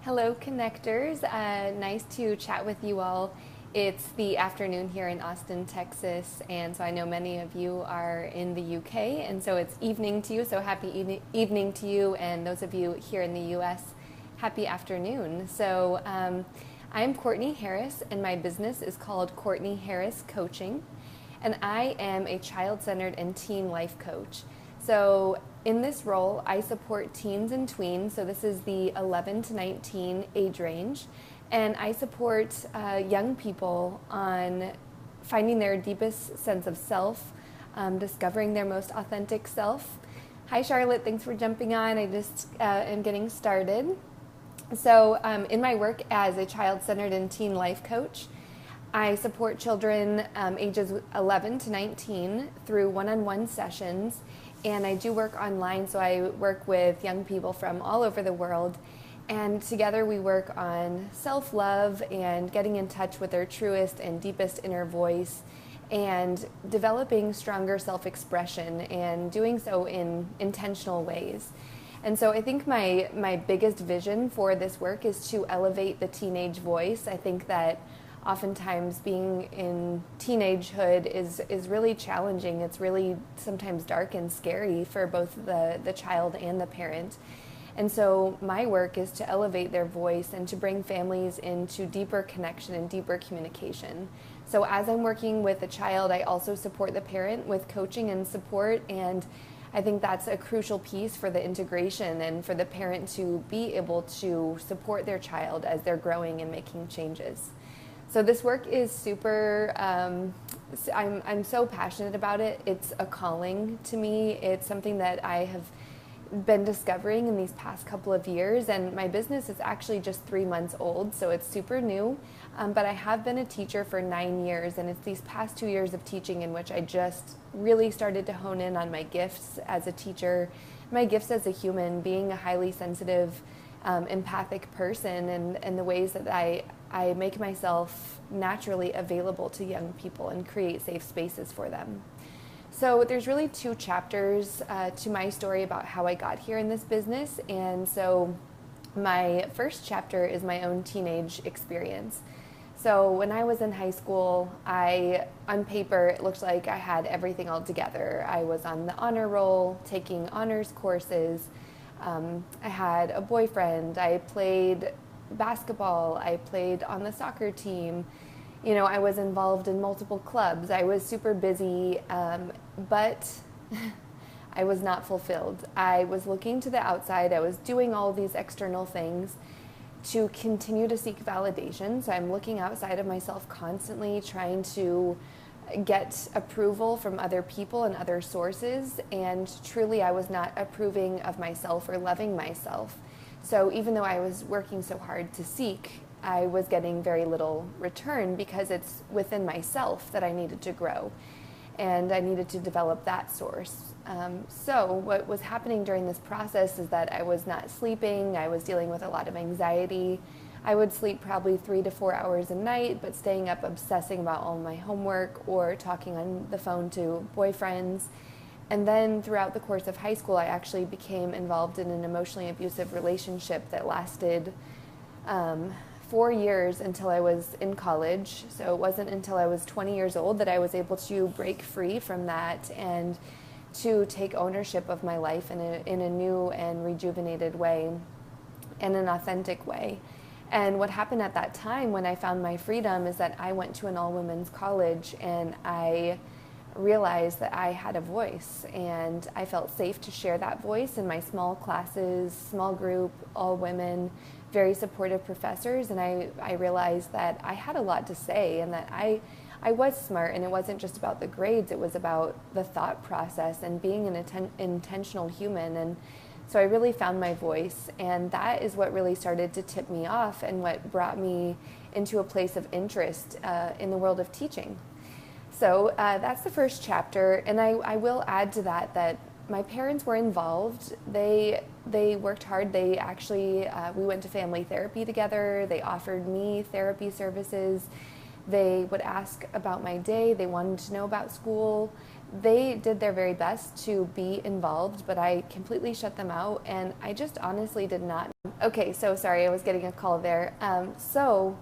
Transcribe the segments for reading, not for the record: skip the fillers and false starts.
Hello, connectors. Nice to chat with you all. It's the afternoon here in Austin, Texas, and so I know many of you are in the UK, and so it's evening to you. So happy evening to you, and those of you here in the US, happy afternoon. I'm Courtney Harris, and my business is called Courtney Harris Coaching, and I am a child-centered and teen life coach. So in this role, I support teens and tweens, so this is the 11 to 19 age range, and I support young people on finding their deepest sense of self, discovering their most authentic self. Hi Charlotte, thanks for jumping on. I just am getting started. In my work as a child-centered and teen life coach, I support children ages 11 to 19 through one-on-one sessions, and I do work online, so I work with young people from all over the world, and together we work on self-love and getting in touch with their truest and deepest inner voice and developing stronger self-expression and doing so in intentional ways. And so I think my biggest vision for this work is to elevate the teenage voice. I think that oftentimes being in teenagehood is really challenging. It's really sometimes dark and scary for both the child and the parent. And so my work is to elevate their voice and to bring families into deeper connection and deeper communication. So as I'm working with a child, I also support the parent with coaching and support, and I think that's a crucial piece for the integration and for the parent to be able to support their child as they're growing and making changes. So this work is super, I'm so passionate about it. It's a calling to me. It's something that I have been discovering in these past couple of years, and my business is actually just 3 months old, so it's super new. But I have been a teacher for 9 years, and it's these past 2 years of teaching in which I just really started to hone in on my gifts as a teacher, my gifts as a human, being a highly sensitive, empathic person, and the ways that I make myself naturally available to young people and create safe spaces for them. So there's really 2 chapters to my story about how I got here in this business. And so my first chapter is my own teenage experience. So when I was in high school, on paper, it looked like I had everything all together. I was on the honor roll, taking honors courses. I had a boyfriend. I played basketball. I played on the soccer team. You know, I was involved in multiple clubs. I was super busy, but I was not fulfilled. I was looking to the outside. I was doing all these external things to continue to seek validation. So I'm looking outside of myself constantly, trying to get approval from other people and other sources. And truly, I was not approving of myself or loving myself. So even though I was working so hard to seek, I was getting very little return because it's within myself that I needed to grow and I needed to develop that source. So what was happening during this process is that I was not sleeping. I was dealing with a lot of anxiety. I would sleep probably 3 to 4 hours a night, but staying up obsessing about all my homework or talking on the phone to boyfriends. And then throughout the course of high school, I actually became involved in an emotionally abusive relationship that lasted 4 years until I was in college. So it wasn't until I was 20 years old that I was able to break free from that and to take ownership of my life in a new and rejuvenated way, in an authentic way. And what happened at that time when I found my freedom is that I went to an all-women's college, and I realized that I had a voice, and I felt safe to share that voice in my small classes, small group, all women, very supportive professors. And I realized that I had a lot to say, and that I was smart, and it wasn't just about the grades, it was about the thought process and being an intentional human. And so I really found my voice, and that is what really started to tip me off and what brought me into a place of interest in the world of teaching. So that's the first chapter, and I will add to that my parents were involved. They worked hard. They actually, we went to family therapy together. They offered me therapy services. They would ask about my day. They wanted to know about school. They did their very best to be involved, but I completely shut them out, and I just honestly did not. Okay, so sorry, I was getting a call there. So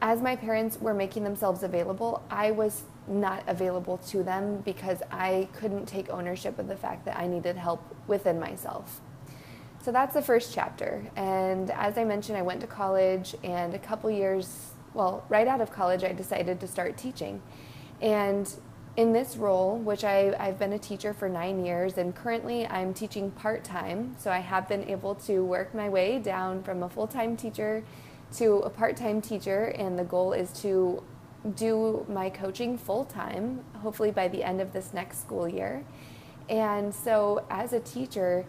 as my parents were making themselves available, I was not available to them because I couldn't take ownership of the fact that I needed help within myself. So that's the first chapter. And as I mentioned, I went to college, and a couple years, well, right out of college, I decided to start teaching. And in this role, which I've been a teacher for 9 years, and currently I'm teaching part-time, so I have been able to work my way down from a full-time teacher to a part-time teacher, and the goal is to do my coaching full-time, hopefully by the end of this next school year. And so as a teacher,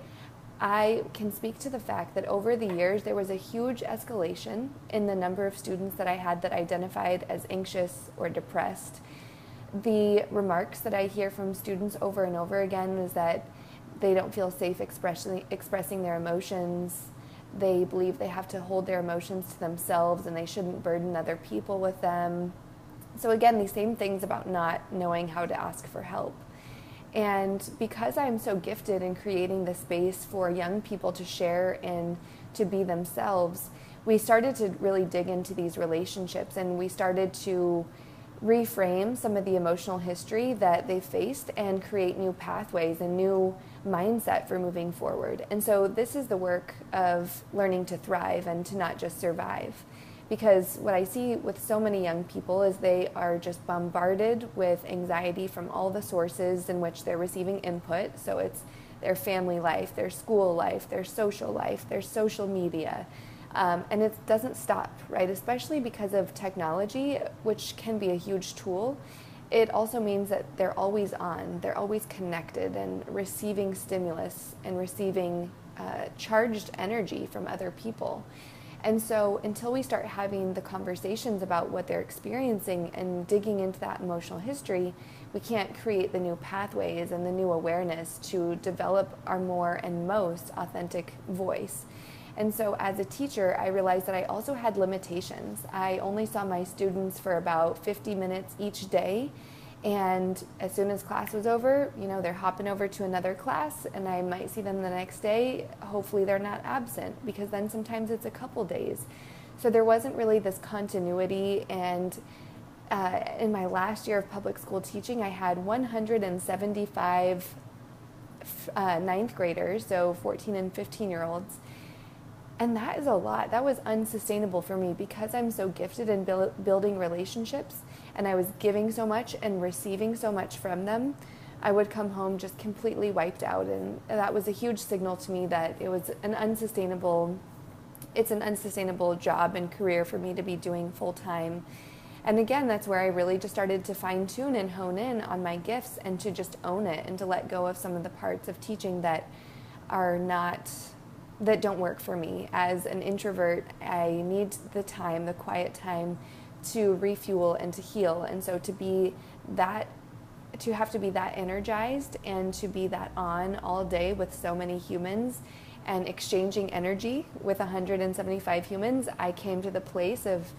I can speak to the fact that over the years there was a huge escalation in the number of students that I had that identified as anxious or depressed. The remarks that I hear from students over and over again is that they don't feel safe expressing their emotions. They believe they have to hold their emotions to themselves and they shouldn't burden other people with them. So again, these same things about not knowing how to ask for help. And because I'm so gifted in creating the space for young people to share and to be themselves, we started to really dig into these relationships, and we started to reframe some of the emotional history that they faced and create new pathways and new mindset for moving forward. And so this is the work of learning to thrive and to not just survive. Because what I see with so many young people is they are just bombarded with anxiety from all the sources in which they're receiving input. So it's their family life, their school life, their social media. And it doesn't stop, right? Especially because of technology, which can be a huge tool. It also means that they're always on, they're always connected and receiving stimulus and receiving charged energy from other people. And so until we start having the conversations about what they're experiencing and digging into that emotional history, we can't create the new pathways and the new awareness to develop our more and most authentic voice. And so as a teacher, I realized that I also had limitations. I only saw my students for about 50 minutes each day. And as soon as class was over, they're hopping over to another class, and I might see them the next day. Hopefully they're not absent, because then sometimes it's a couple days. So there wasn't really this continuity. And in my last year of public school teaching, I had 175 ninth graders, so 14 and 15-year-olds. And that is a lot. That was unsustainable for me because I'm so gifted in building relationships, and I was giving so much and receiving so much from them. I would come home just completely wiped out, and that was a huge signal to me that it's an unsustainable job and career for me to be doing full time. And again, that's where I really just started to fine tune and hone in on my gifts and to just own it and to let go of some of the parts of teaching that don't work for me. As an introvert, I need the quiet time to refuel and to heal. And so to have to be that energized and to be that on all day with so many humans and exchanging energy with 175 humans, I came to the place of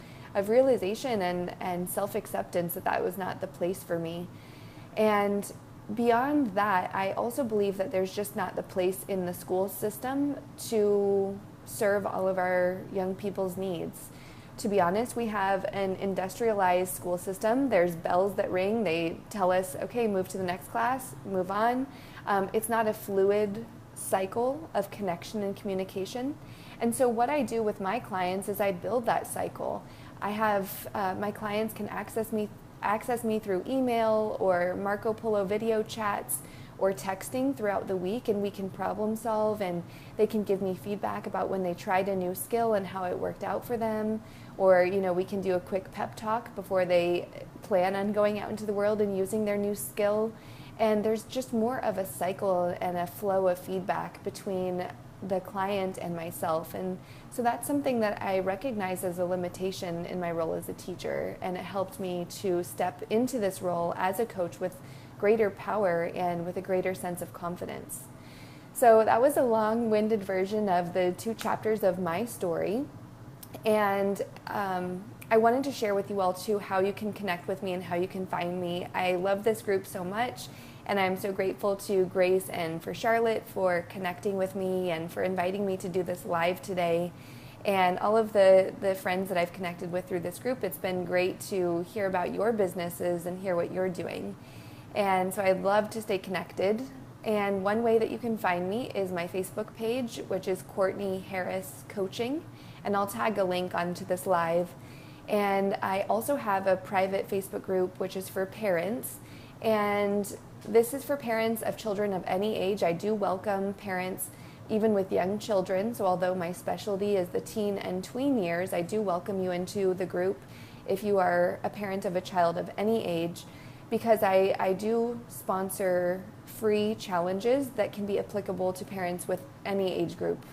realization and self-acceptance that was not the place for me. And beyond that, I also believe that there's just not the place in the school system to serve all of our young people's needs. To be honest, we have an industrialized school system. There's bells that ring. They tell us, okay, move to the next class, move on. It's not a fluid cycle of connection and communication. And so what I do with my clients is I build that cycle. I have my clients can access me through email or Marco Polo video chats or texting throughout the week, and we can problem solve, and they can give me feedback about when they tried a new skill and how it worked out for them. Or, we can do a quick pep talk before they plan on going out into the world and using their new skill. And there's just more of a cycle and a flow of feedback between the client and myself. And so that's something that I recognize as a limitation in my role as a teacher, and it helped me to step into this role as a coach with greater power and with a greater sense of confidence. So that was a long-winded version of the 2 chapters of my story. And I wanted to share with you all too how you can connect with me and how you can find me. I love this group so much, and I'm so grateful to Grace and for Charlotte for connecting with me and for inviting me to do this live today. And all of the friends that I've connected with through this group, it's been great to hear about your businesses and hear what you're doing. And so I'd love to stay connected. And one way that you can find me is my Facebook page, which is Courtney Harris Coaching. And I'll tag a link onto this live. And I also have a private Facebook group, which is for parents. And this is for parents of children of any age. I do welcome parents even with young children. So although my specialty is the teen and tween years, I do welcome you into the group if you are a parent of a child of any age, because I do sponsor free challenges that can be applicable to parents with any age group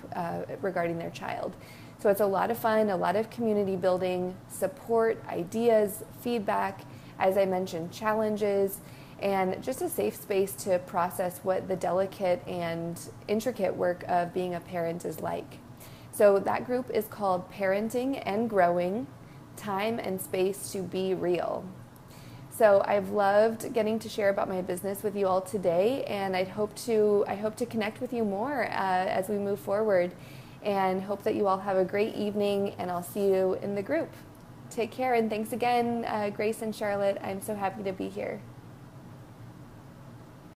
regarding their child. So it's a lot of fun, a lot of community building, support, ideas, feedback, as I mentioned, challenges, and just a safe space to process what the delicate and intricate work of being a parent is like. So that group is called Parenting and Growing, Time and Space to Be Real. So I've loved getting to share about my business with you all today, and I hope to connect with you more as we move forward, and hope that you all have a great evening, and I'll see you in the group. Take care, and thanks again, Grace and Charlotte. I'm so happy to be here.